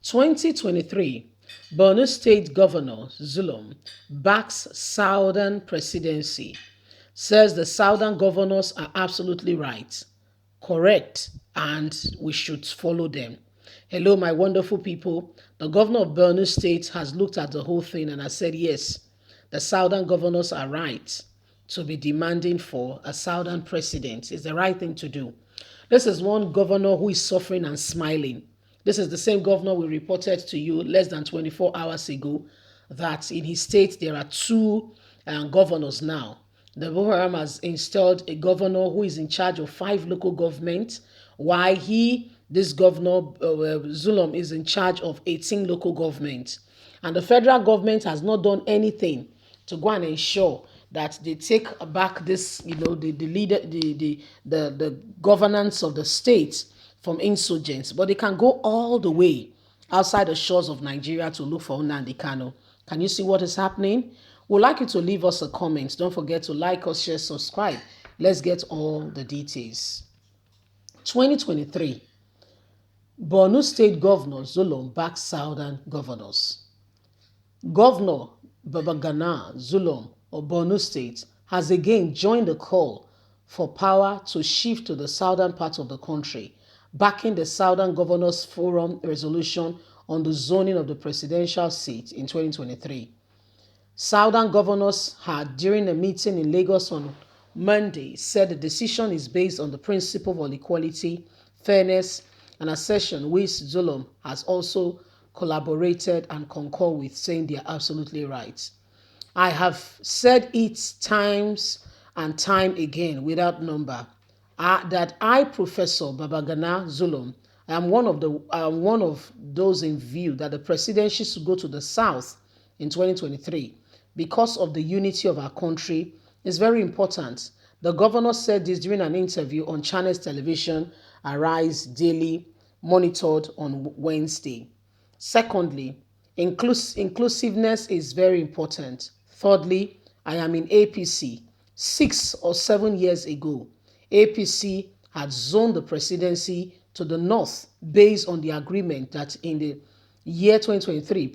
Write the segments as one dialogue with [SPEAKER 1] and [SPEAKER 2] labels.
[SPEAKER 1] 2023, Borno State Governor Zulum backs Southern presidency, says the Southern governors are absolutely right, correct, and we should follow them. Hello, my wonderful people. The governor of Borno State has looked at the whole thing and has said, yes, the Southern governors are right to be demanding for a Southern president. It's the right thing to do. This is one governor who is suffering and smiling. This is the same governor we reported to you less than 24 hours ago that in his state there are two governors now. The Boko Haram has installed a governor who is in charge of 5 local governments, while this governor, Zulum, is in charge of 18 local governments. And the federal government has not done anything to go and ensure that they take back this, the leader, the governance of the state from insurgents. But they can go all the way outside the shores of Nigeria to look for Nnamdi Kanu. Can you see what is happening? We'd like you to leave us a comment. Don't forget to like us, share, subscribe. Let's get all the details. 2023, Borno State Governor Zulum backs Southern governors. Governor Babagana Zulum of Borno State has again joined the call for power to shift to the southern part of the country, backing the Southern Governors Forum resolution on the zoning of the presidential seat in 2023. Southern governors had, during a meeting in Lagos on Monday, said the decision is based on the principle of equality, fairness, and accession, which Zulum has also collaborated and concurred with, saying they are absolutely right. I have said it times and time again without number that I, Professor Babagana Zulum, I am one of those in view that the presidency should go to the south in 2023 because of the unity of our country is very important. The governor said this during an interview on Channels Television, Arise Daily, monitored on Wednesday. Secondly, inclusiveness is very important. Thirdly, I am in APC. 6 or 7 years ago, APC had zoned the presidency to the north based on the agreement that in the year 2023,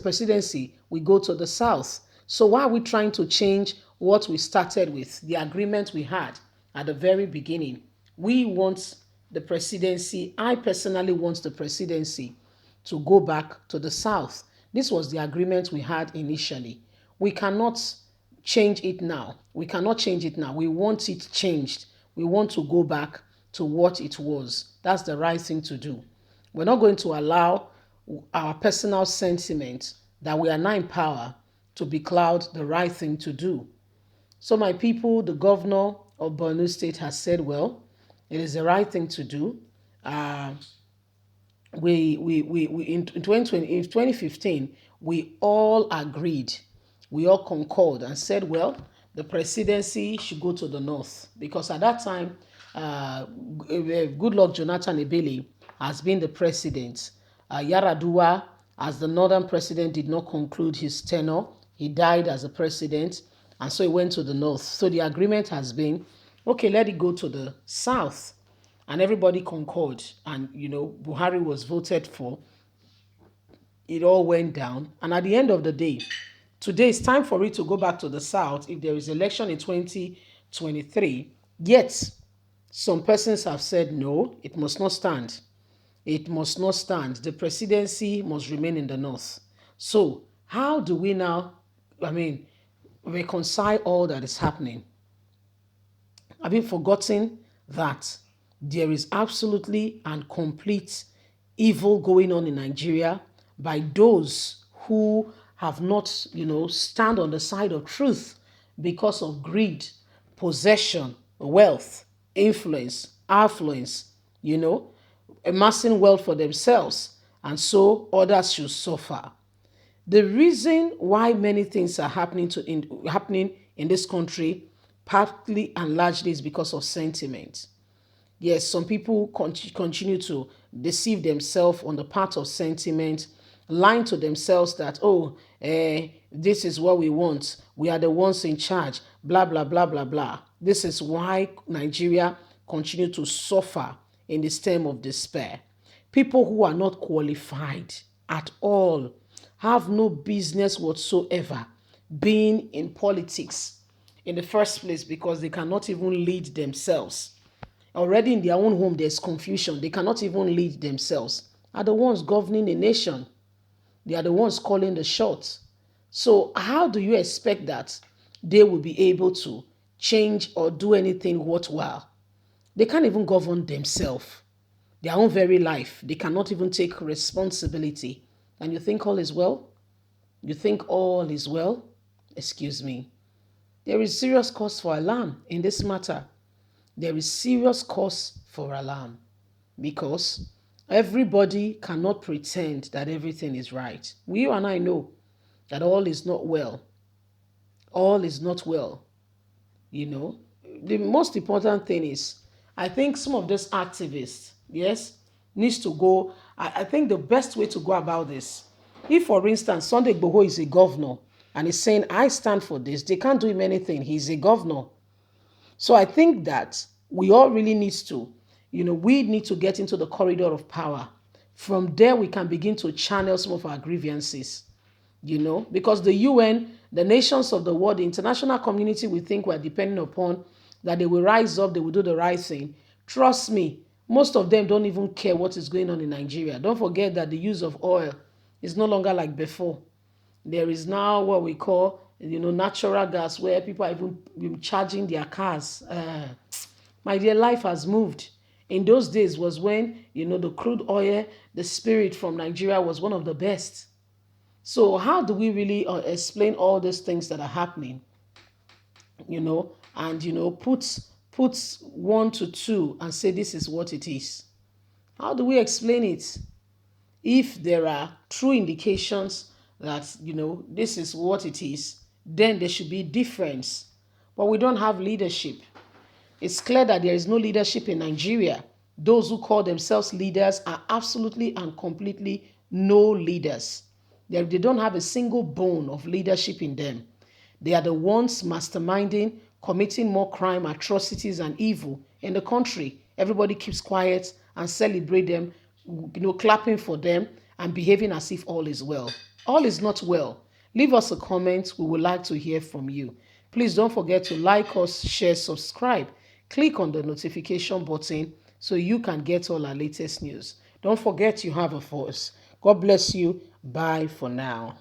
[SPEAKER 1] presidency will go to the south. So why are we trying to change what we started with, the agreement we had at the very beginning? We want the presidency, I personally want the presidency to go back to the south. This was the agreement we had initially. We cannot change it now. We cannot change it now. We want it changed. We want to go back to what it was. That's the right thing to do. We're not going to allow our personal sentiment that we are now in power to becloud the right thing to do. So my people, the governor of Borno State has said, well, it is the right thing to do. In 2015, we all agreed, we all concurred and said, well, the presidency should go to the north because at that time, Goodluck Jonathan Ebele has been the president. Yaradua, as the northern president, did not conclude his tenure. He died as a president, and so he went to the north. So the agreement has been, okay, let it go to the south. And everybody concurred, and Buhari was voted for. It all went down, and at the end of the day, today it's time for it to go back to the south if there is election in 2023. Yet some persons have said no, it must not stand. It must not stand. The presidency must remain in the north. So how do we now, reconcile all that is happening? Have you forgotten that there is absolutely and complete evil going on in Nigeria by those who have not, stand on the side of truth because of greed, possession, wealth, influence, affluence, amassing wealth for themselves, and so others should suffer. The reason why many things are happening in this country, partly and largely, is because of sentiment. Yes, some people continue to deceive themselves on the part of sentiment, lying to themselves that, this is what we want. We are the ones in charge, blah, blah, blah, blah, blah. This is why Nigeria continue to suffer in this time of despair. People who are not qualified at all have no business whatsoever being in politics in the first place because they cannot even lead themselves. Already in their own home, there's confusion. They cannot even lead themselves. Are the ones governing a nation. They are the ones calling the shots. So how do you expect that they will be able to change or do anything worthwhile? They can't even govern themselves, their own very life. They cannot even take responsibility. And you think all is well? You think all is well? Excuse me. There is serious cause for alarm in this matter. There is serious cause for alarm because everybody cannot pretend that everything is right. You and I know that all is not well. All is not well. You know, the most important thing is, I think some of those activists, yes, needs to go. I think the best way to go about this, if for instance Sunday Igboho is a governor and is saying I stand for this, they can't do him anything. He's a governor. So I think that we all really need to, we need to get into the corridor of power. From there, we can begin to channel some of our grievances, because the UN, the nations of the world, the international community we think we're depending upon, that they will rise up, they will do the right thing. Trust me, most of them don't even care what is going on in Nigeria. Don't forget that the use of oil is no longer like before. There is now what we call, natural gas, where people are even charging their cars. My dear, life has moved. In those days was when, the crude oil, the spirit from Nigeria was one of the best. So how do we really explain all these things that are happening, and, put one to two and say this is what it is? How do we explain it? If there are true indications that, this is what it is, then there should be difference. But we don't have leadership. It's clear that there is no leadership in Nigeria. Those who call themselves leaders are absolutely and completely no leaders. They don't have a single bone of leadership in them. They are the ones masterminding, committing more crime, atrocities, and evil in the country. Everybody keeps quiet and celebrate them, clapping for them and behaving as if all is well. All is not well. Leave us a comment. We would like to hear from you. Please don't forget to like us, share, subscribe. Click on the notification button so you can get all our latest news. Don't forget you have a voice. God bless you. Bye for now.